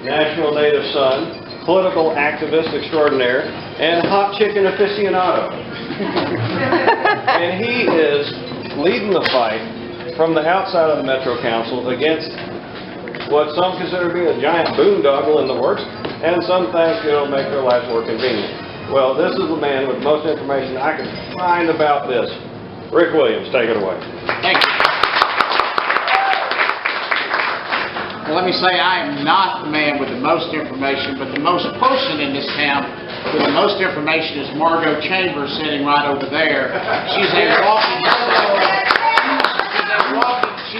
Nashville native son, political activist extraordinaire, and hot chicken aficionado. And he is leading the fight from the outside of the Metro Council against what some consider to be a giant boondoggle in the works, and some think it'll make their lives more convenient. Well, this is the man with most information I can find about this. Rick Williams, take it away. Thank you. Well, let me say I am not the man with the most information, but the most person in this town with the most information is Margot Chambers, sitting right over there. She's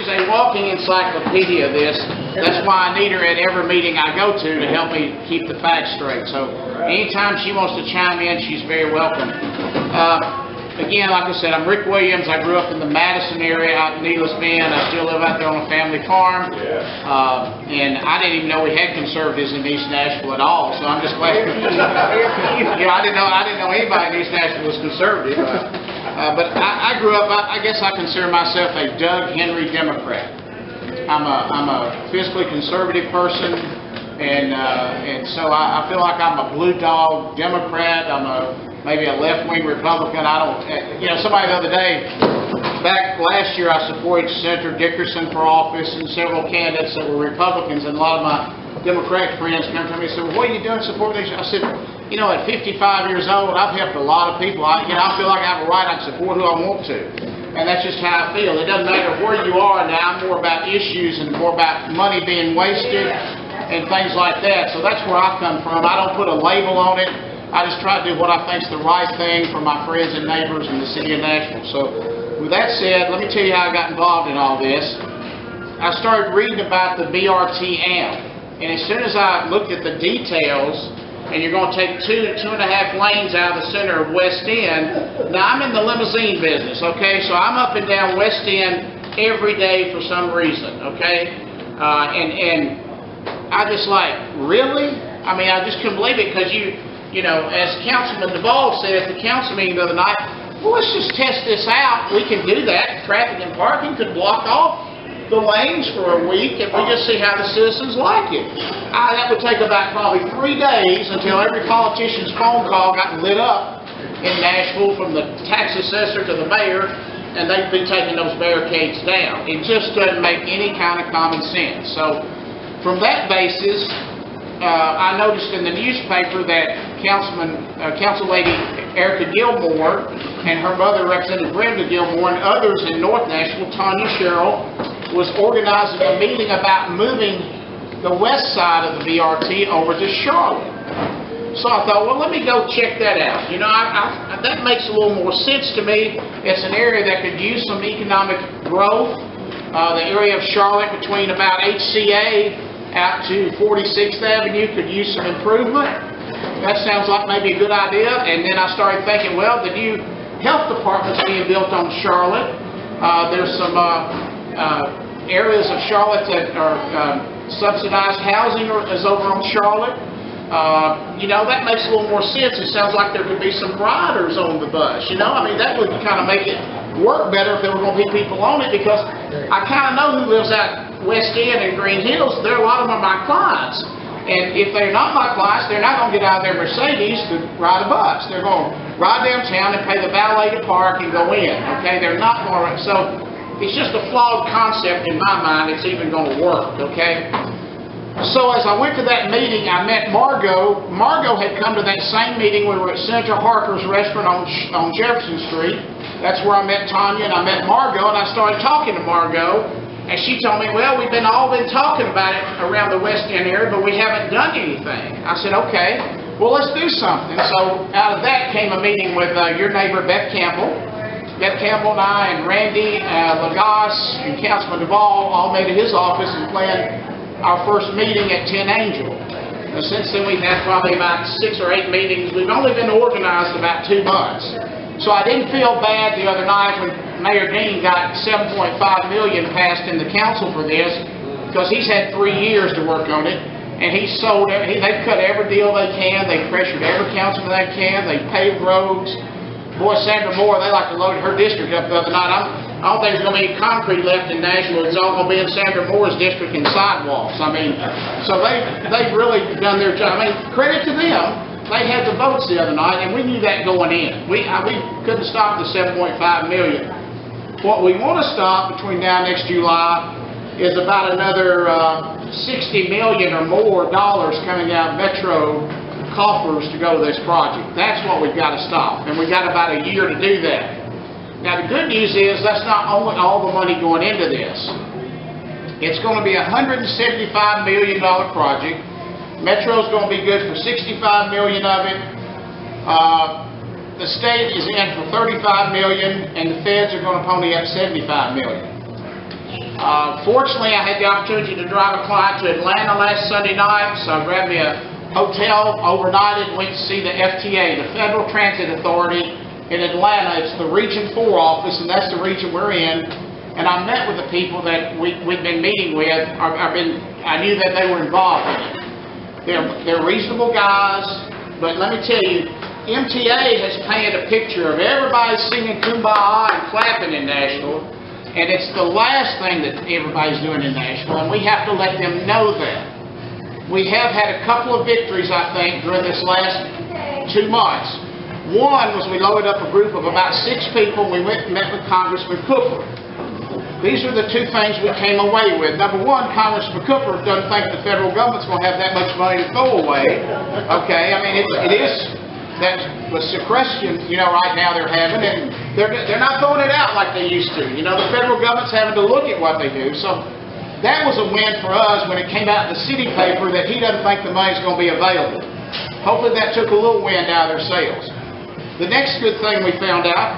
a walking encyclopedia of this. That's why I need her at every meeting I go to help me keep the facts straight. So anytime she wants to chime in, she's very welcome. Again, like I said, I'm Rick Williams. I grew up in the Madison area out in Needless Bend. I still live out there on a family farm. And I didn't even know we had conservatives in East Nashville at all. So I'm just glad. I didn't know anybody in East Nashville was conservative. But I grew up, I guess I consider myself a Doug Henry Democrat. I'm a fiscally conservative person, and so I feel like I'm a blue dog Democrat. I'm maybe a left-wing Republican. I don't, somebody the other day, back last year, I supported Senator Dickerson for office and several candidates that were Republicans, and a lot of my Democratic friends come to me and say, well, what are you doing supporting these? I said, at 55 years old, I've helped a lot of people. I feel like I have a right. I can support who I want to. And that's just how I feel. It doesn't matter where you are now. I'm more about issues and more about money being wasted and things like that. So that's where I come from. I don't put a label on it. I just try to do what I think is the right thing for my friends and neighbors in the city of Nashville. So with that said, let me tell you how I got involved in all this. I started reading about the BRT AMP. And as soon as I looked at the details, and you're going to take two and a half lanes out of the center of West End. Now, I'm in the limousine business, okay? So I'm up and down West End every day for some reason, okay? And I just like, really? I mean, I just couldn't believe it because as Councilman Duvall said at the council meeting the other night, well, let's just test this out. We can do that. Traffic and parking could block off the lanes for a week if we just see how the citizens like it. That would take about probably 3 days until every politician's phone call got lit up in Nashville, from the tax assessor to the mayor, and they'd be taking those barricades down. It just doesn't make any kind of common sense. So from that basis, I noticed in the newspaper that Council Lady Erica Gilmore and her mother, Representative Brenda Gilmore, and others in North Nashville, Tanya Sherrill, was organizing a meeting about moving the west side of the BRT over to Charlotte. So I thought, well, let me go check that out. That makes a little more sense to me. It's an area that could use some economic growth. The area of Charlotte between about HCA out to 46th Avenue could use some improvement. That sounds like maybe a good idea. And then I started thinking, well, the new health department's being built on Charlotte. There's some areas of Charlotte that are subsidized housing is over on Charlotte. That makes a little more sense. It sounds like there could be some riders on the bus. That would kind of make it work better if there were going to be people on it, because I kind of know who lives out West End and Green Hills. A lot of them are my clients. And if they're not my clients, they're not going to get out of their Mercedes to ride a bus. They're going to ride downtown and pay the valet to park and go in. Okay, they're not going to. So it's just a flawed concept in my mind. It's even going to work. Okay. So as I went to that meeting, I met Margot. Margot had come to that same meeting. We were at Senator Harker's restaurant on Jefferson Street. That's where I met Tanya, and I met Margot, and I started talking to Margot. And she told me, well, we've all been talking about it around the West End area, but we haven't done anything. I said, okay, well, let's do something. So out of that came a meeting with your neighbor, Beth Campbell. Beth Campbell and I and Randy Lagasse and Councilman Duvall all made at his office and planned our first meeting at 10 Angel. And since then, we've had probably about 6 or 8 meetings. We've only been organized about 2 months. So I didn't feel bad the other night when Mayor Dean got $7.5 million passed in the council for this, because he's had 3 years to work on it, and he's sold it. They've cut every deal they can. They've pressured every councilman they can. They've paved roads. Boy, Sandra Moore, they like to load her district up the other night. I don't think there's going to be any concrete left in Nashville. It's all going to be in Sandra Moore's district and sidewalks. I mean, so they've really done their job. I mean, credit to them. They had the votes the other night, and we knew that going in. We couldn't stop the $7.5 million. What we want to stop between now and next July is about another $60 million or more dollars coming out of Metro coffers to go to this project. That's what we've got to stop, and we've got about a year to do that. Now, the good news is that's not only all the money going into this. It's going to be a $175 million project. Metro's going to be good for $65 million of it. The state is in for $35 million, and the feds are going to pony up $75 million. Fortunately, I had the opportunity to drive a client to Atlanta last Sunday night, so I grabbed me a hotel, overnighted, and went to see the FTA, the Federal Transit Authority, in Atlanta. It's the Region 4 office, and that's the region we're in. And I met with the people that we've been meeting with. I knew that they were involved in it. They're reasonable guys, but let me tell you, MTA has painted a picture of everybody singing Kumbaya and clapping in Nashville, and it's the last thing that everybody's doing in Nashville, and we have to let them know that. We have had a couple of victories, I think, during this last 2 months. One was we loaded up a group of about 6 people, and we went and met with Congressman Cooper. These are the 2 things we came away with. Number one, Congressman Cooper doesn't think the federal government's going to have that much money to throw away. Okay, I mean, it is that the sequestration, right now they're having, and they're not throwing it out like they used to. The federal government's having to look at what they do. So that was a win for us when it came out in the city paper that he doesn't think the money's going to be available. Hopefully that took a little wind out of their sails. The next good thing we found out,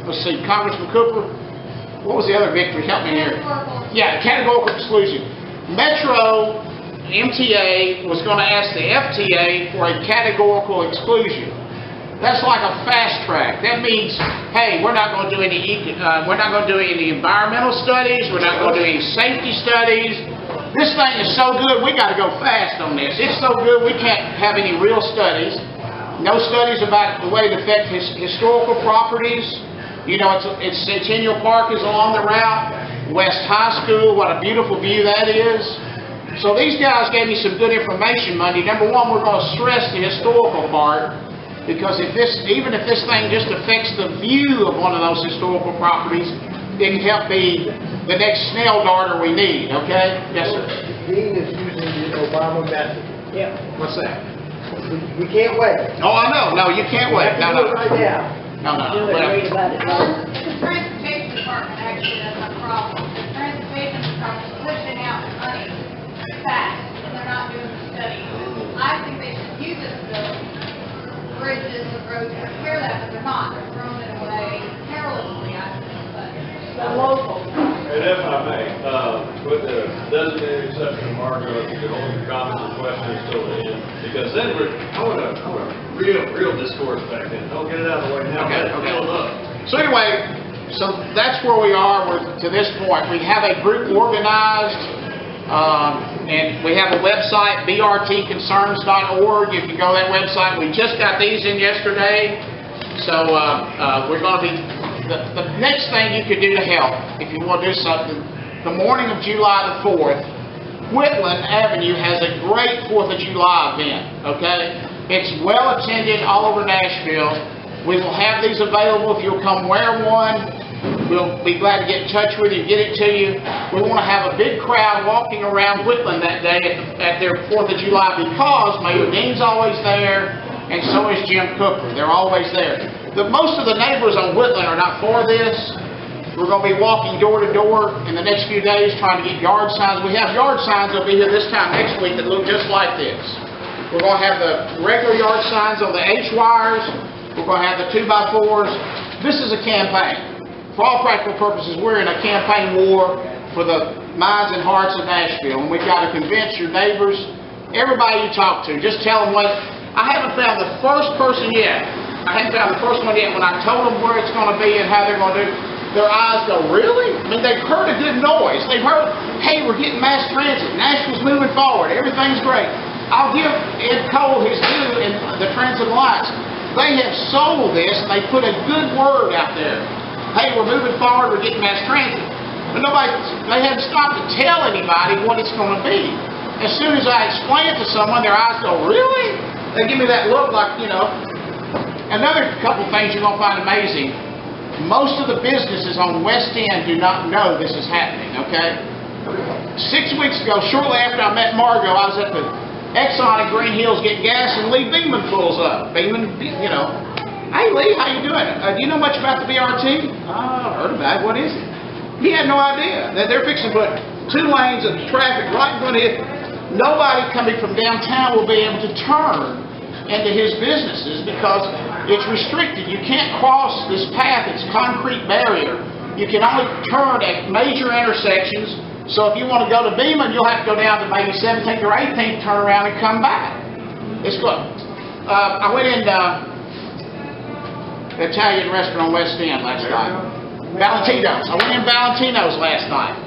let's see, Congressman Cooper, what was the other victory? Help me here. Yeah, categorical exclusion. Metro, MTA, was going to ask the FTA for a categorical exclusion. That's like a fast track. That means, hey, we're not going to do any environmental studies. We're not going to do any safety studies. This thing is so good, we got to go fast on this. It's so good, we can't have any real studies. No studies about the way it affects historical properties. It's Centennial Park is along the route. West High School, what a beautiful view that is. So these guys gave me some good information Monday. Number one, we're going to stress the historical part, because even if this thing just affects the view of one of those historical properties, it can help be the next snail darter we need. Okay? Yes, sir. The dean is using the Obama method. Yeah. What's that? We can't wait. Oh, I know. No, you can't wait. No. Right now. No. The transportation department actually has a problem. The transportation department is pushing out money fast, and they're not doing the study. I think they should use it to build bridges and roads to repair that, but they're not. They're throwing it away carelessly, I think. But local. And if I may, with the designated exception of Margot, if you could hold your comments and questions till the end, because then I want a real discourse back then. Don't get it out of the way now. Okay. Build up. So anyway, that's where we are to this point. We have a group organized, and we have a website, brtconcerns.org. You can go to that website. We just got these in yesterday. So we're going to be... The next thing you could do to help, if you want to do something, the morning of July the 4th, Whitland Avenue has a great 4th of July event, okay? It's well attended all over Nashville. We will have these available if you'll come wear one. We'll be glad to get in touch with you, get it to you. We want to have a big crowd walking around Whitland that day at their 4th of July, because Mayor Dean's always there, and so is Jim Cooper. They're always there. Most of the neighbors on Whitland are not for this. We're going to be walking door to door in the next few days trying to get yard signs. We have yard signs that'll be here this time next week that look just like this. We're going to have the regular yard signs on the H-wires. We're going to have the 2x4s. This is a campaign. For all practical purposes, we're in a campaign war for the minds and hearts of Nashville. And we've got to convince your neighbors, everybody you talk to, just tell them what. I haven't found the first person yet. I haven't found the first one yet when I told them where it's going to be and how they're going to do it. Their eyes go, really? I mean, they've heard a good noise. They've heard, hey, we're getting mass transit. Nashville's moving forward. Everything's great. I'll give Ed Cole his due in the Transit Alliance. They have sold this, and they put a good word out there. hey, we're moving forward, we're getting mass transit. But they hadn't stopped to tell anybody what it's going to be. As soon as I explain it to someone, their eyes go, really? They give me that look like, you know. Another couple things you're going to find amazing. Most of the businesses on West End do not know this is happening, okay? 6 weeks ago, shortly after I met Margot, I was at the Exxon in Green Hills getting gas, and Lee Beeman pulls up. Beeman, you know, hey Lee, how you doing? Do you know much about the BRT? Oh, heard about it. What is it? He had no idea. They're fixing to put 2 lanes of traffic right in front of it. Nobody coming from downtown will be able to turn into his businesses because it's restricted. You can't cross this path. It's a concrete barrier. You can only turn at major intersections. So if you want to go to Beeman, you'll have to go down to maybe 17th or 18th, turn around and come back. It's good. I went in the Italian restaurant West End last night. Valentino's. I went in Valentino's last night.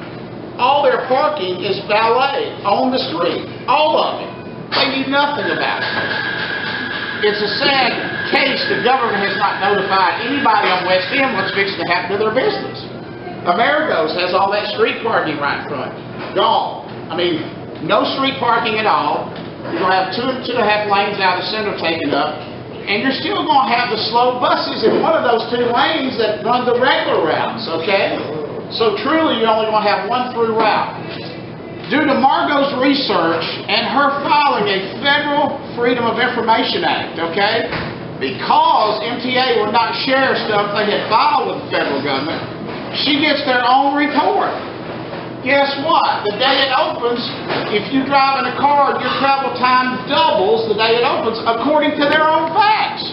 All their parking is valet on the street. All of it. They knew nothing about it. It's a sad case the government has not notified anybody on West End what's fixing to happen to their business. Amerigo's has all that street parking right in front. Gone. I mean, no street parking at all. You're going to have 2 and 2.5 lanes out of the center taken up. And you're still going to have the slow buses in one of those 2 lanes that run the regular routes, okay? So truly, you're only going to have 1 through route. Due to Margot's research and her filing a Federal Freedom of Information Act, okay? Because MTA would not share stuff they had filed with the federal government, she gets their own report. Guess what? The day it opens, if you drive in a car, your travel time doubles the day it opens according to their own facts.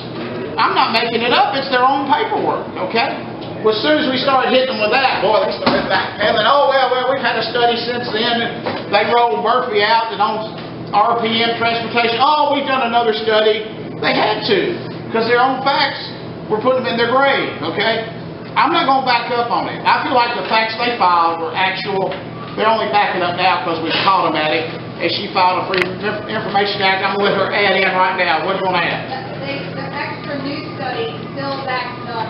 I'm not making it up. It's their own paperwork, okay? Well, as soon as we started hitting them with that, boy, they started backpedaling. Oh, well, we've had a study since then. And they rolled Murphy out that owns RPM Transportation. Oh, we've done another study. They had to because their own facts were putting them in their grave, okay? I'm not going to back up on it. I feel like the facts they filed were actual. They're only backing up now because we caught them at it. And she filed a Freedom of Information Act. I'm going to let her add in right now. What do you want to add? The extra new study still backs up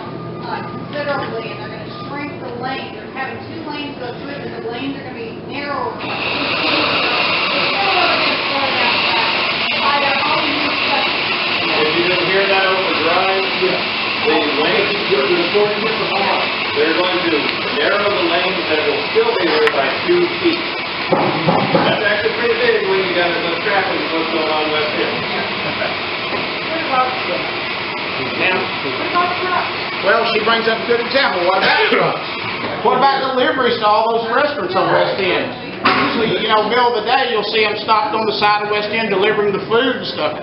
considerably, and they're going to shrink the lane. They're having 2 lanes go through it, but the lanes are going to be narrower. They're still going to slow down traffic by their own new study. If you didn't hear that over the drive, the lanes, they're going to narrow the lanes that will still be there by 2 feet. That's actually pretty big when you got as much traffic as what's going on West End. Well, she brings up a good example. What about trucks? What about deliveries to all those restaurants on West End? Usually, you know, middle of the day, you'll see them stopped on the side of West End delivering the food and stuff.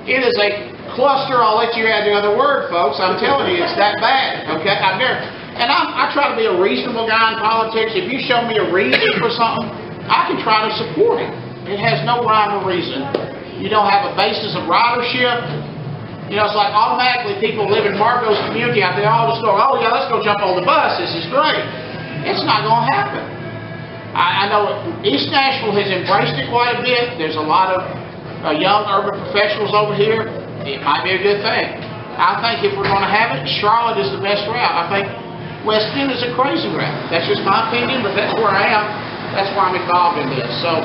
It is a cluster. I'll let you add the other word, folks. I'm telling you, it's that bad. Okay, I try to be a reasonable guy in politics. If you show me a reason for something, I can try to support it. It has no rhyme or reason. You don't have a basis of ridership. You know, it's like automatically people live in Margot's community out there all just go, oh yeah, let's go jump on the bus. This is great. It's not going to happen. I know East Nashville has embraced it quite a bit. There's a lot of young urban professionals over here. It might be a good thing. I think if we're going to have it, Charlotte is the best route. I think West End is a crazy route. That's just my opinion, but that's where I am. That's why I'm involved in this. So,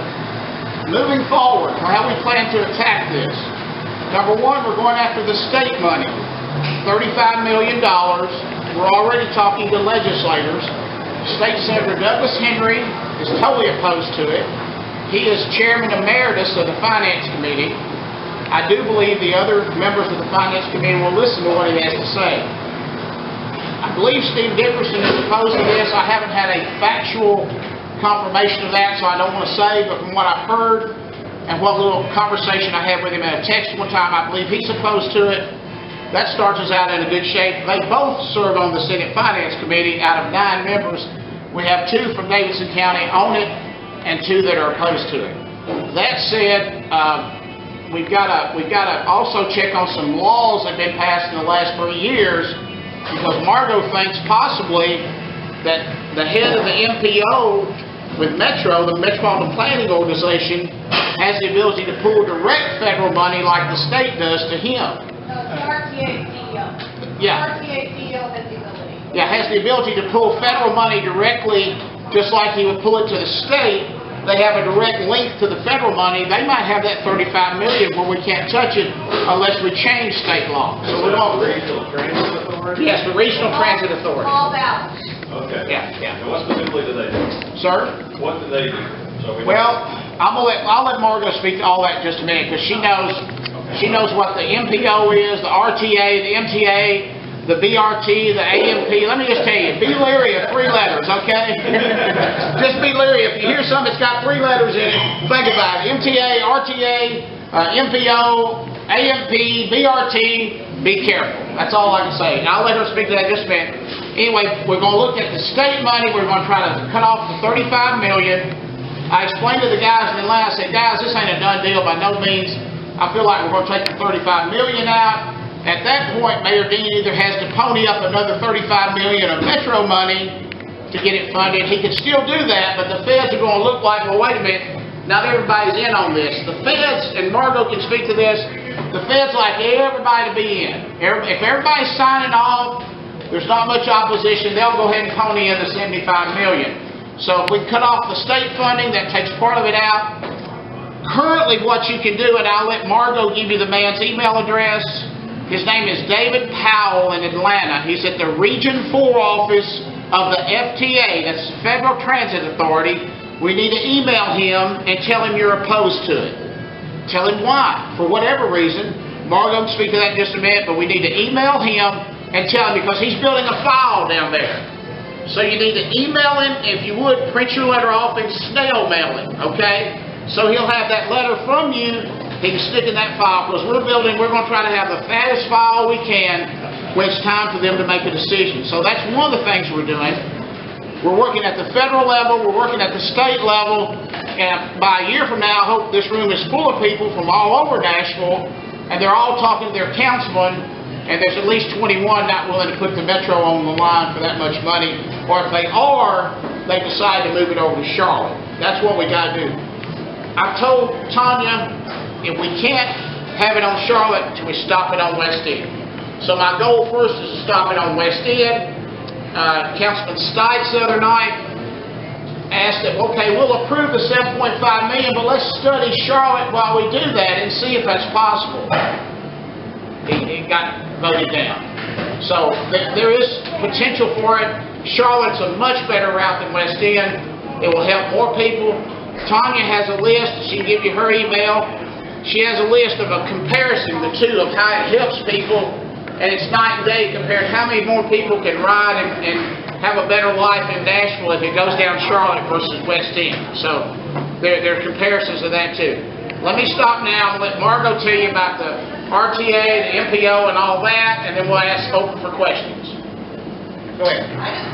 moving forward, how we plan to attack this. Number 1, we're going after the state money. $35 million. We're already talking to legislators. State Senator Douglas Henry is totally opposed to it. He is chairman emeritus of the Finance Committee. I do believe the other members of the Finance Committee will listen to what he has to say. I believe Steve Dickerson is opposed to this. I haven't had a factual confirmation of that, so I don't want to say, but from what I've heard and what little conversation I had with him in a text one time, I believe he's opposed to it. That starts us out in a good shape. They both serve on the Senate Finance Committee. Out of 9 members, we have 2 from Davidson County on it and 2 that are opposed to it. That said, we've got to also check on some laws that have been passed in the last 3 years, because Margot thinks possibly that the head of the MPO with Metro, the Metropolitan Planning Organization, has the ability to pull direct federal money like the state does to him. No, it's the RTA CEO. Yeah. RTA CEO has the ability. yeah, has the ability to pull federal money directly, just like he would pull it to the state. They have a direct link to the federal money. They might have that $35 million where we can't touch it unless we change state law. So we're going. Regional Transit Authority? Yes, the Regional Transit Authority. All ballots. Okay. Yeah. And what specifically do they do? Sir? What do they do? So we Well, I'll let Margo speak to all that in just a minute, because she knows what the MPO is, the RTA, the MTA, the BRT, the AMP. Let me just tell you, be leery of 3 letters, okay? Just be leery. If you hear something that's got 3 letters in it, think about it. MTA, RTA, MPO, AMP, BRT, be careful. That's all I can say. And I'll let her speak to that in just a minute. Anyway, we're going to look at the state money. We're going to try to cut off the $35 million. I explained to the guys in Atlanta, I said, guys, this ain't a done deal by no means. I feel like we're going to take the $35 million out. At that point, Mayor Dean either has to pony up another $35 million of Metro money to get it funded. He could still do that, but the feds are going to look like, well, wait a minute, not everybody's in on this. The feds, and Margo can speak to this, the feds like everybody to be in. If everybody's signing off, there's not much opposition, they'll go ahead and pony in the $75 million. So if we cut off the state funding, that takes part of it out. Currently, what you can do, and I'll let Margo give you the man's email address. His name is David Powell in Atlanta. He's at the Region 4 office of the FTA, that's the Federal Transit Authority. We need to email him and tell him you're opposed to it. Tell him why. For whatever reason. Margo can speak to that in just a minute, but we need to email him and tell him, because he's building a file down there. So you need to email him. If you would, print your letter off and snail mail it, okay? So he'll have that letter from you. He can stick in that file, because we're going to try to have the fattest file we can when it's time for them to make a decision. So that's one of the things we're doing. We're working at the federal level, we're working at the state level, and by a year from now, I hope this room is full of people from all over Nashville, and they're all talking to their councilman, and there's at least 21 not willing to put the Metro on the line for that much money, or if they are, they decide to move it over to Charlotte. That's what we got to do. I've told Tanya, if we can't have it on Charlotte until we stop it on West End. So my goal first is to stop it on West End. Councilman Stites the other night asked that, okay, we'll approve the $7.5 million, but let's study Charlotte while we do that and see if that's possible. It got voted down. So there is potential for it. Charlotte's a much better route than West End. It will help more people. Tanya has a list. She can give you her email. She has a list of a comparison, the two, of how it helps people, and it's night and day compared to how many more people can ride and have a better life in Nashville if it goes down Charlotte versus West End. So there are comparisons of that too. Let me stop now and let Margo tell you about the RTA, the MPO, and all that, and then we'll open for questions. Go ahead. I just